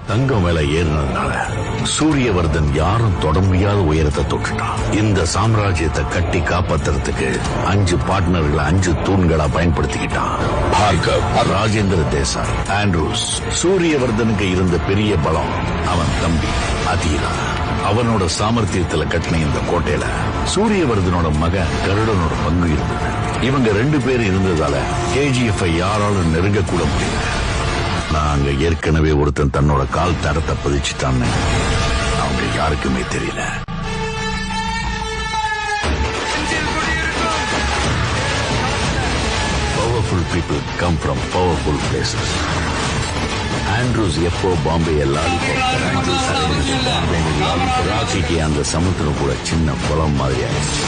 தங்கம் விலை ஏறினதுனால சூரியவர்தன் யாரும் தொட முடியாத உயரத்தை தொட்டுட்டான். இந்த சாம்ராஜ்யத்தை கட்டி காப்பாத்துறதுக்கு 5 பார்ட்னர்களை 5 தூண்களா பயன்படுத்திக்கிட்டான். பார்கவ், ராஜேந்திர தேசாய், ஆண்ட்ரூஸ். சூரியவர்தனுக்கு இருந்த பெரிய பலம் அவன் தம்பி அதீரா. அவனோட சாமர்த்தியத்துல கட்டின இந்த கோட்டையில சூரியவர்தனோட மகன் கருடனோட பங்கு இருந்தது. இவங்க 2 பேர் இருந்ததால கேஜிஎஃப் யாராலும் நெருங்க கூட முடியல. நாங்க ஏற்கனவே ஒருத்தன் தன்னோட கால் தரத்தை பதிச்சுட்டான்னு அவங்க யாருக்குமே தெரியல. Powerful people come from powerful places. Andrews எப்போ பாம்பே ராக்கிக்கு அந்த சமுத்திரம் கூட சின்ன குளம் மாதிரி ஆயிடுச்சு.